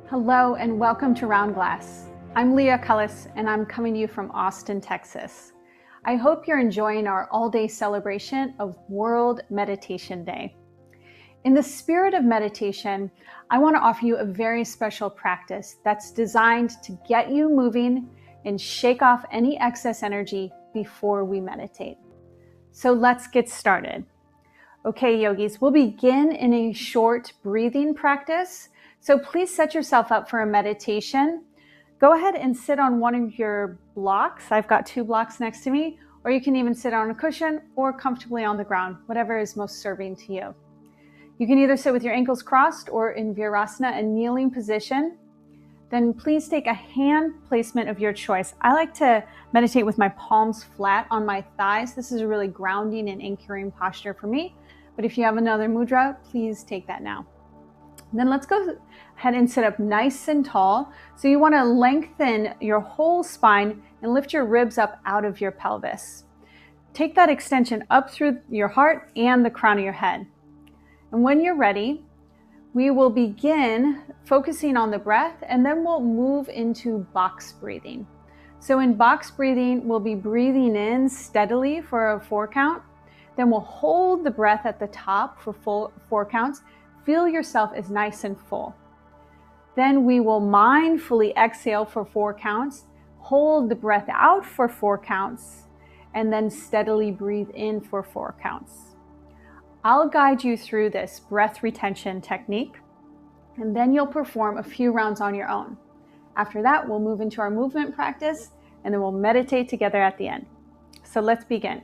Hello and welcome to Round Glass. I'm Leah Cullis and I'm coming to you from Austin, Texas. I hope you're enjoying our all-day celebration of World Meditation Day. In the spirit of meditation, I want to offer you a very special practice that's designed to get you moving and shake off any excess energy before we meditate. So let's get started. Okay, yogis, we'll begin in a short breathing practice. So please set yourself up for a meditation. Go ahead and sit on one of your blocks. I've got 2 blocks next to me, or you can even sit on a cushion or comfortably on the ground, whatever is most serving to you. You can either sit with your ankles crossed or in Virasana, a kneeling position. Then please take a hand placement of your choice. I like to meditate with my palms flat on my thighs. This is a really grounding and anchoring posture for me. But if you have another mudra, please take that now. And then let's go ahead and sit up nice and tall. So you want to lengthen your whole spine and lift your ribs up out of your pelvis. Take that extension up through your heart and the crown of your head. And when you're ready, we will begin focusing on the breath, and then we'll move into box breathing. So in box breathing, we'll be breathing in steadily for a 4 count. Then we'll hold the breath at the top for 4 counts. Feel yourself as nice and full. Then we will mindfully exhale for 4 counts, hold the breath out for 4 counts, and then steadily breathe in for 4 counts. I'll guide you through this breath retention technique, and then you'll perform a few rounds on your own. After that, we'll move into our movement practice, and then we'll meditate together at the end. So let's begin.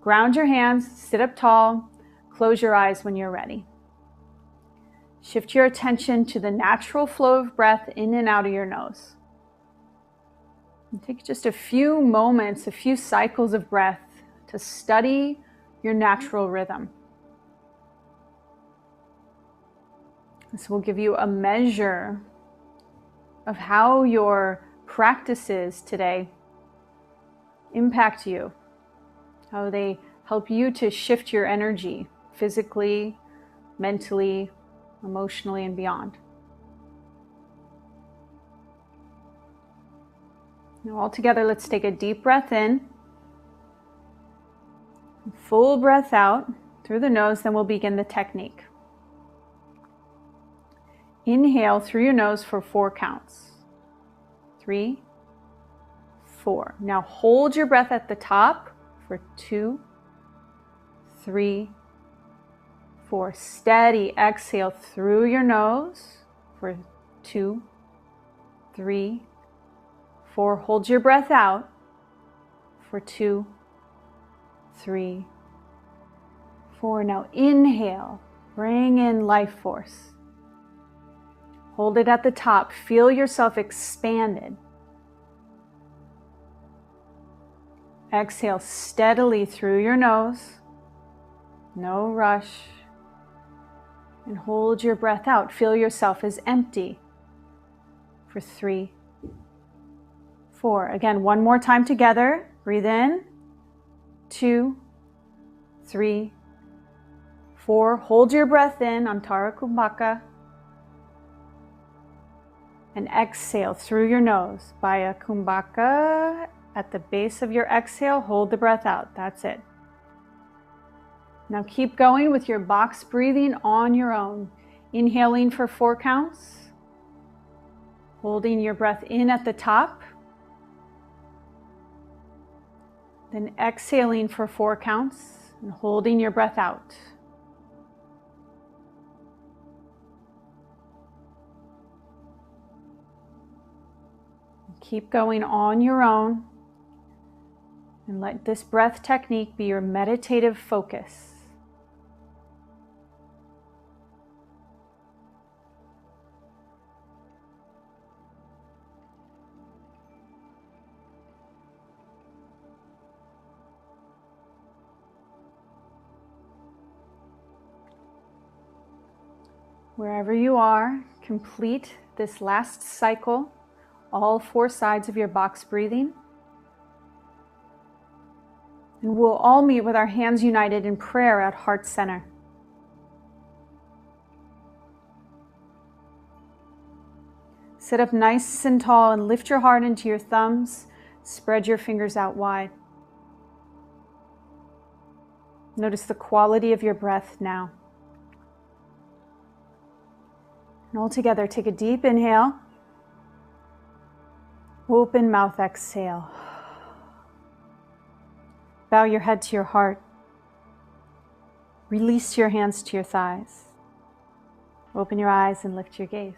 Ground your hands, sit up tall, close your eyes when you're ready. Shift your attention to the natural flow of breath in and out of your nose. And take just a few moments, a few cycles of breath to study your natural rhythm. This will give you a measure of how your practices today impact you, how they help you to shift your energy physically, mentally, emotionally, and beyond. Now all together, let's take a deep breath in, full breath out through the nose, then we'll begin the technique. Inhale through your nose for 4 counts. 3, 4. Now hold your breath at the top for 2, 3, 4. Steady exhale through your nose for 2, 3, 4. Hold your breath out for 2, 3, 4. Now inhale, bring in life force. Hold it at the top. Feel yourself expanded. Exhale steadily through your nose. No rush. And hold your breath out. Feel yourself as empty for 3, 4. Again, one more time together. Breathe in. 2, 3, 4. Hold your breath in, Antara Kumbhaka. And exhale through your nose. Baya Kumbhaka. At the base of your exhale, hold the breath out. That's it. Now keep going with your box breathing on your own. Inhaling for 4 counts. Holding your breath in at the top. Then exhaling for 4 counts and holding your breath out. Keep going on your own. And let this breath technique be your meditative focus. Wherever you are, complete this last cycle, all 4 sides of your box breathing. And we'll all meet with our hands united in prayer at heart center. Sit up nice and tall and lift your heart into your thumbs. Spread your fingers out wide. Notice the quality of your breath now. And all together, take a deep inhale. Open mouth, exhale. Bow your head to your heart. Release your hands to your thighs. Open your eyes and lift your gaze.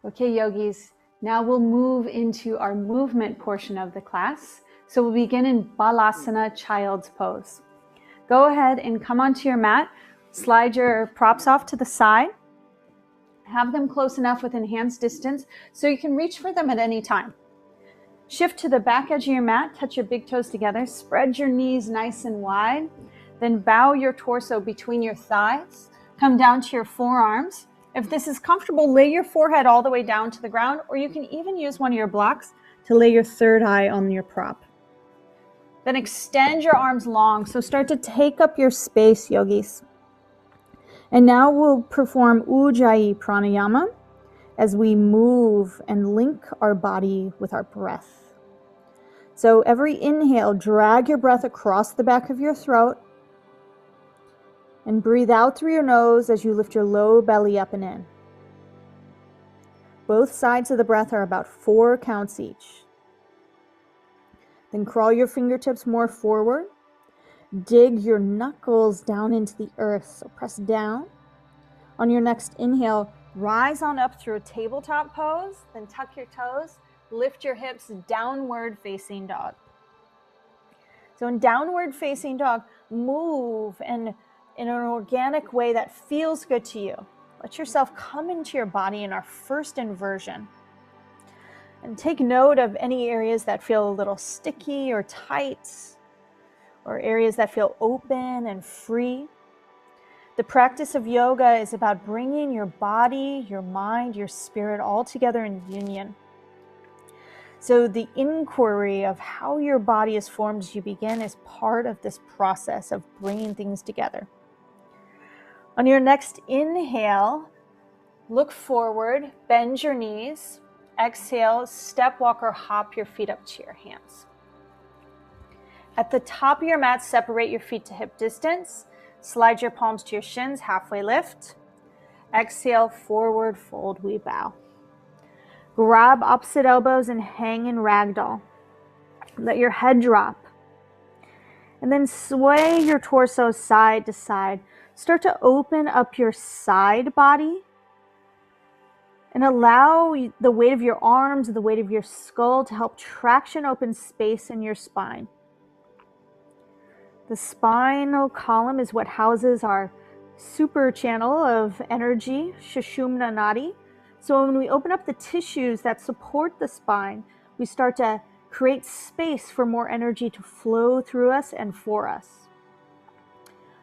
Okay, yogis, now we'll move into our movement portion of the class. So we'll begin in Balasana, child's pose. Go ahead and come onto your mat. Slide your props off to the side. Have them close enough within hand's distance so you can reach for them at any time. Shift to the back edge of your mat. Touch your big toes together. Spread your knees nice and wide. Then bow your torso between your thighs. Come down to your forearms. If this is comfortable, lay your forehead all the way down to the ground, or you can even use one of your blocks to lay your third eye on your prop. Then extend your arms long, so start to take up your space, yogis. And now we'll perform Ujjayi pranayama as we move and link our body with our breath. So every inhale, drag your breath across the back of your throat. And breathe out through your nose as you lift your low belly up and in. Both sides of the breath are about 4 counts each. Then crawl your fingertips more forward. Dig your knuckles down into the earth, so press down. On your next inhale, rise on up through a tabletop pose, then tuck your toes, lift your hips, downward facing dog. So in downward facing dog, move and in an organic way that feels good to you. Let yourself come into your body in our first inversion. And take note of any areas that feel a little sticky or tight, or areas that feel open and free. The practice of yoga is about bringing your body, your mind, your spirit all together in union. So the inquiry of how your body is formed as you begin is part of this process of bringing things together. On your next inhale, look forward, bend your knees. Exhale, step, walk, or hop your feet up to your hands. At the top of your mat, separate your feet to hip distance. Slide your palms to your shins, halfway lift. Exhale, forward fold, we bow. Grab opposite elbows and hang in ragdoll. Let your head drop. And then sway your torso side to side. Start to open up your side body and allow the weight of your arms, the weight of your skull to help traction open space in your spine. The spinal column is what houses our super channel of energy, Sushumna Nadi. So when we open up the tissues that support the spine, we start to create space for more energy to flow through us and for us.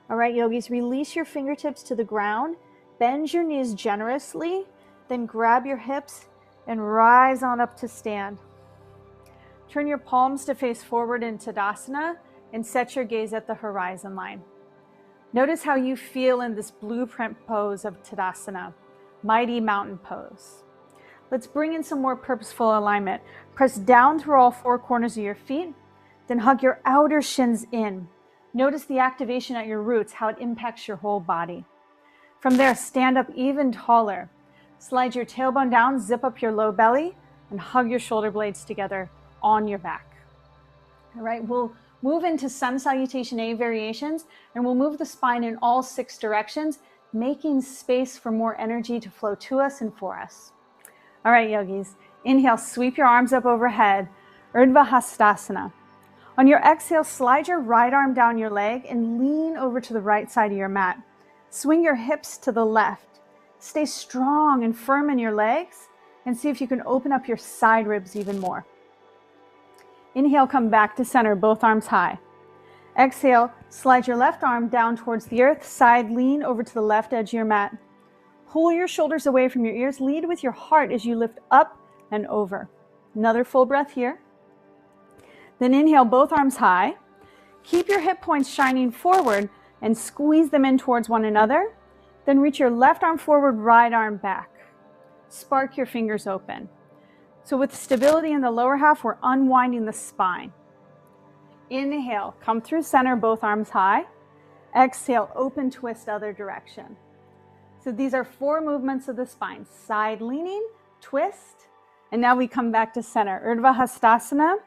All right, yogis, release your fingertips to the ground, bend your knees generously, then grab your hips and rise on up to stand. Turn your palms to face forward in Tadasana and set your gaze at the horizon line. Notice how you feel in this blueprint pose of Tadasana, mighty mountain pose. Let's bring in some more purposeful alignment. Press down through all 4 corners of your feet, then hug your outer shins in. Notice the activation at your roots, how it impacts your whole body. From there, stand up even taller. Slide your tailbone down, zip up your low belly, and hug your shoulder blades together on your back. All right, we'll move into sun salutation A variations, and we'll move the spine in all 6 directions, making space for more energy to flow to us and for us. All right, yogis, inhale, sweep your arms up overhead, Urdhva Hastasana. On your exhale, slide your right arm down your leg and lean over to the right side of your mat. Swing your hips to the left. Stay strong and firm in your legs and see if you can open up your side ribs even more. Inhale, come back to center, both arms high. Exhale, slide your left arm down towards the earth, side lean over to the left edge of your mat. Pull your shoulders away from your ears, lead with your heart as you lift up and over. Another full breath here. Then inhale, both arms high. Keep your hip points shining forward and squeeze them in towards one another. Then reach your left arm forward, right arm back. spark your fingers open. So with stability in the lower half, we're unwinding the spine. Inhale, come through center, both arms high. Exhale, open twist other direction. So these are 4 movements of the spine. Side leaning, twist, and now we come back to center. Urdhva Hastasana.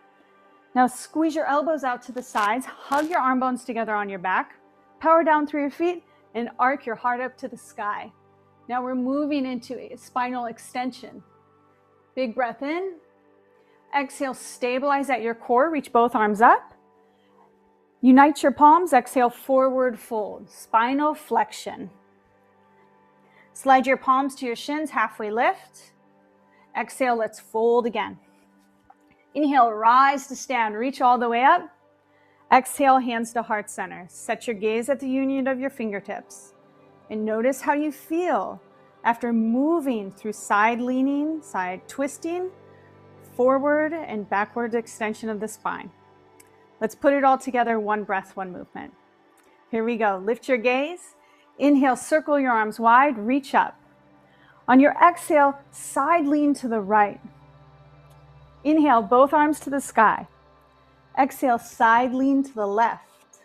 Now squeeze your elbows out to the sides, hug your arm bones together on your back, power down through your feet, and arc your heart up to the sky. Now we're moving into a spinal extension. Big breath in. Exhale, stabilize at your core, reach both arms up. Unite your palms, exhale, forward fold, spinal flexion. Slide your palms to your shins, halfway lift. Exhale, let's fold again. Inhale, rise to stand, reach all the way up. Exhale, hands to heart center. Set your gaze at the union of your fingertips. And notice how you feel after moving through side leaning, side twisting, forward and backward extension of the spine. Let's put it all together, 1 breath, 1 movement. Here we go. Lift your gaze. Inhale, circle your arms wide, reach up. On your exhale, side lean to the right. Inhale, both arms to the sky. Exhale, side lean to the left.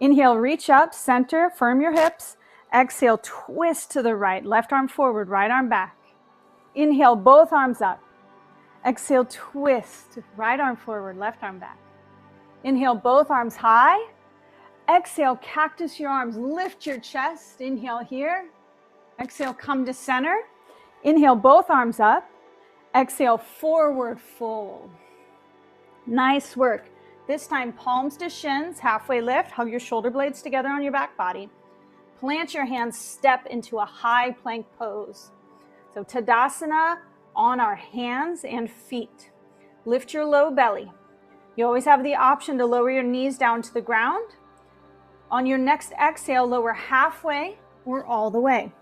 Inhale, reach up, center, firm your hips. Exhale, twist to the right, left arm forward, right arm back. Inhale, both arms up. Exhale, twist, right arm forward, left arm back. Inhale, both arms high. Exhale, cactus your arms, lift your chest. Inhale here. Exhale, come to center. Inhale, both arms up. Exhale, forward fold. Nice work. This time, palms to shins, halfway lift. Hug your shoulder blades together on your back body. Plant your hands, step into a high plank pose. So Tadasana on our hands and feet. Lift your low belly. You always have the option to lower your knees down to the ground. On your next exhale, lower halfway or all the way.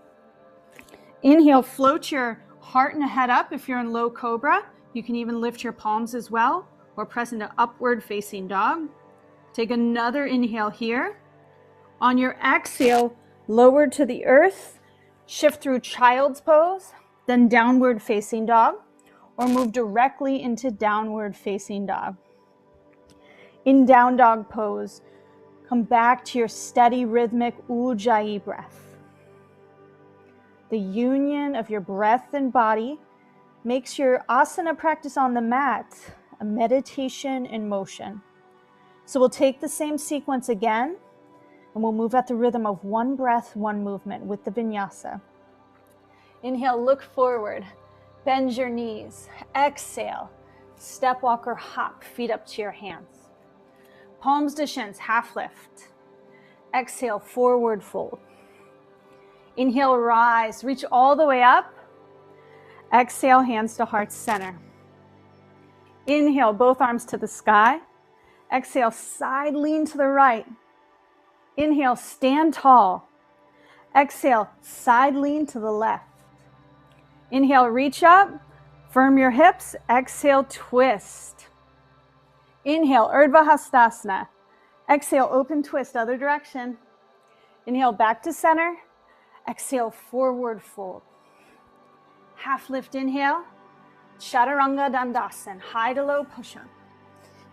Inhale, float your heart and head up. If you're in low cobra, you can even lift your palms as well or press into upward facing dog. Take another inhale here. On your exhale, lower to the earth, shift through child's pose, then downward facing dog, or move directly into downward facing dog. In down dog pose, come back to your steady rhythmic Ujjayi breath. The union of your breath and body makes your asana practice on the mat a meditation in motion. So we'll take the same sequence again, and we'll move at the rhythm of 1 breath, 1 movement with the vinyasa. Inhale, look forward, bend your knees. Exhale, step, walk, or hop, feet up to your hands. Palms to shins, half lift. Exhale, forward fold. Inhale, rise, reach all the way up. Exhale, hands to heart center. Inhale, both arms to the sky. Exhale, side lean to the right. Inhale, stand tall. Exhale, side lean to the left. Inhale, reach up, firm your hips. Exhale, twist. Inhale, Urdhva Hastasana. Exhale, open twist, other direction. Inhale, back to center. Exhale, forward fold. Half lift inhale. Chaturanga Dandasana, high to low push-up.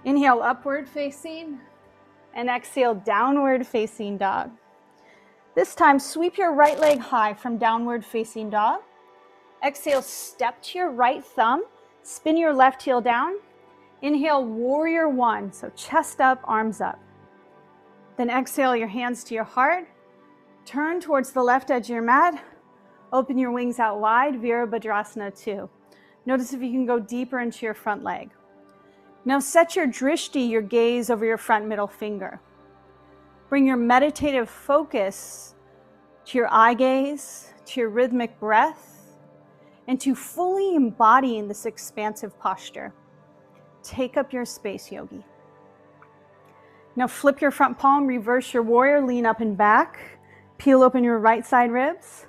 Inhale, upward facing, and exhale, downward facing dog. This time, sweep your right leg high from downward facing dog. Exhale, step to your right thumb, spin your left heel down. Inhale, warrior 1, so chest up, arms up. Then exhale, your hands to your heart. Turn towards the left edge of your mat. Open your wings out wide, Virabhadrasana 2. Notice if you can go deeper into your front leg. Now set your drishti, your gaze, over your front middle finger. Bring your meditative focus to your eye gaze, to your rhythmic breath, and to fully embodying this expansive posture. Take up your space, yogi. Now flip your front palm, reverse your warrior, lean up and back. Peel open your right side ribs.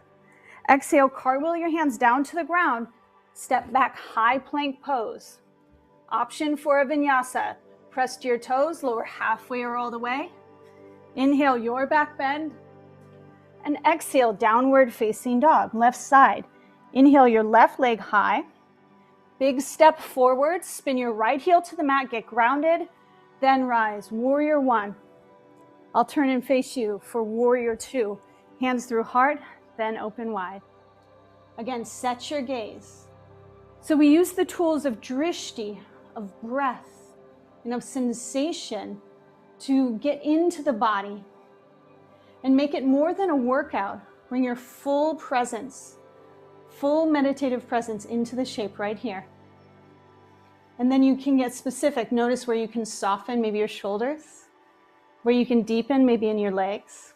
Exhale, cartwheel your hands down to the ground. Step back, high plank pose. Option for a vinyasa. Press to your toes, lower halfway or all the way. Inhale, your back bend. And exhale, downward facing dog, left side. Inhale your left leg high. Big step forward, spin your right heel to the mat, get grounded, then rise. Warrior one. I'll turn and face you for warrior two. Hands through heart, then open wide. Again, set your gaze. So we use the tools of drishti, of breath, and of sensation to get into the body and make it more than a workout. Bring your full presence, full meditative presence into the shape right here. And then you can get specific. Notice where you can soften, maybe your shoulders, where you can deepen, maybe in your legs.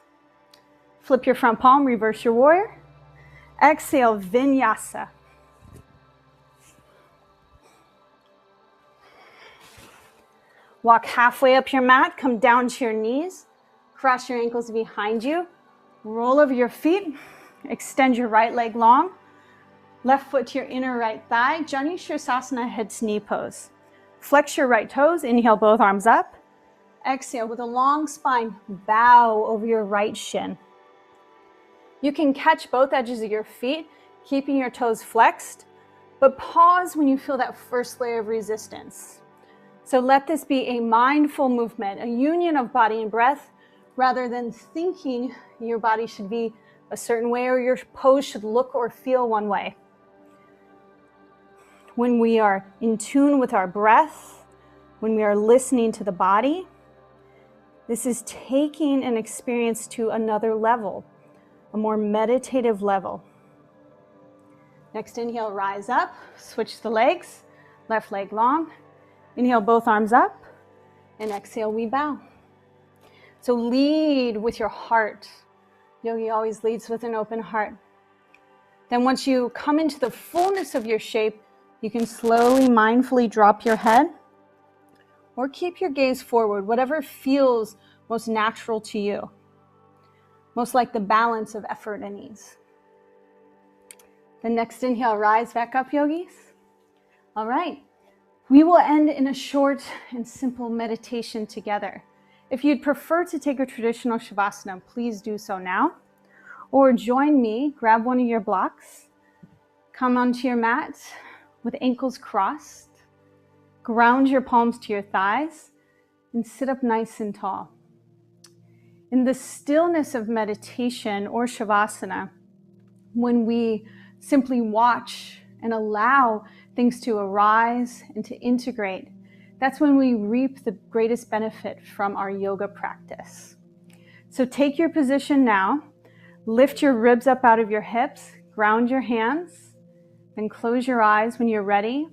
Flip your front palm, reverse your warrior. Exhale, vinyasa. Walk halfway up your mat, come down to your knees, cross your ankles behind you, roll over your feet, extend your right leg long, left foot to your inner right thigh, Jani Shirsasana, head knee pose. Flex your right toes, inhale both arms up. Exhale with a long spine, bow over your right shin. You can catch both edges of your feet, keeping your toes flexed, but pause when you feel that first layer of resistance. So let this be a mindful movement, a union of body and breath, rather than thinking your body should be a certain way or your pose should look or feel one way. When we are in tune with our breath, when we are listening to the body, this is taking an experience to another level, a more meditative level. Next inhale, rise up, switch the legs, left leg long. Inhale, both arms up, and exhale, we bow. So lead with your heart. Yogi always leads with an open heart. Then once you come into the fullness of your shape, you can slowly, mindfully drop your head or keep your gaze forward, whatever feels most natural to you, most like the balance of effort and ease. The next inhale, rise back up, yogis. All right. We will end in a short and simple meditation together. If you'd prefer to take a traditional Shavasana, please do so now. Or join me, grab one of your blocks, come onto your mat with ankles crossed, ground your palms to your thighs, and sit up nice and tall. In the stillness of meditation or Shavasana, when we simply watch and allow things to arise and to integrate, that's when we reap the greatest benefit from our yoga practice. So take your position now, lift your ribs up out of your hips, ground your hands, then close your eyes when you're ready.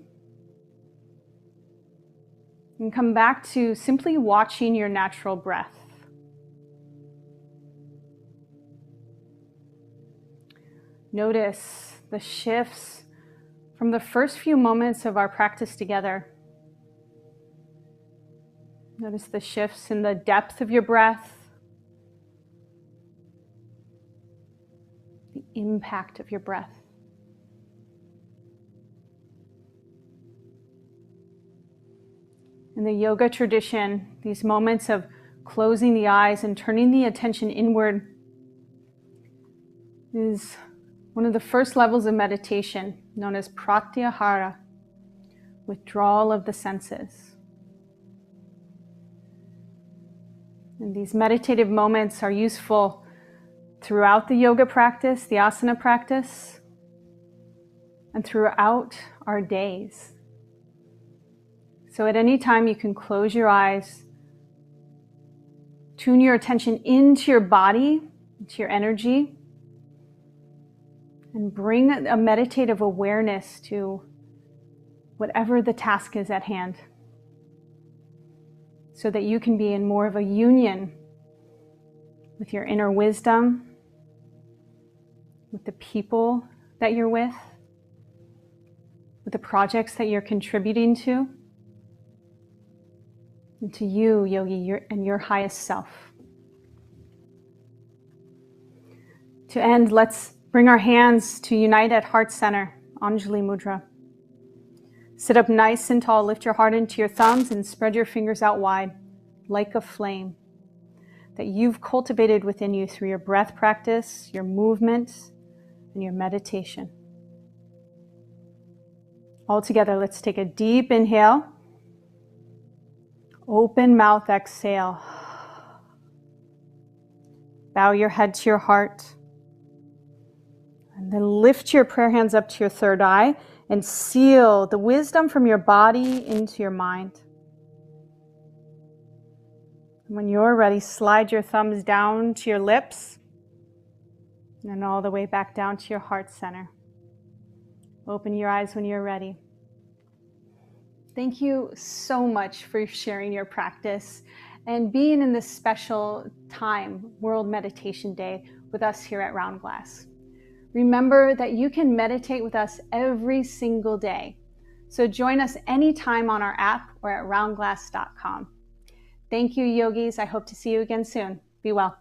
And come back to simply watching your natural breath. Notice the shifts from the first few moments of our practice together. Notice the shifts in the depth of your breath, the impact of your breath. In the yoga tradition, these moments of closing the eyes and turning the attention inward is one of the first levels of meditation, known as pratyahara, withdrawal of the senses. And these meditative moments are useful throughout the yoga practice, the asana practice, and throughout our days. So at any time you can close your eyes, tune your attention into your body, into your energy, and bring a meditative awareness to whatever the task is at hand, so that you can be in more of a union with your inner wisdom, with the people that you're with the projects that you're contributing to, and to you, yogi, and your highest self. To end, let's bring our hands to unite at heart center, Anjali Mudra. Sit up nice and tall, lift your heart into your thumbs and spread your fingers out wide like a flame that you've cultivated within you through your breath practice, your movement, and your meditation. All together, let's take a deep inhale. Open mouth, exhale. Bow your head to your heart. And then lift your prayer hands up to your third eye and seal the wisdom from your body into your mind. When you're ready, slide your thumbs down to your lips and all the way back down to your heart center. Open your eyes when you're ready. Thank you so much for sharing your practice and being in this special time, World Meditation Day, with us here at Round Glass. Remember that you can meditate with us every single day. So join us anytime on our app or at roundglass.link. Thank you, yogis. I hope to see you again soon. Be well.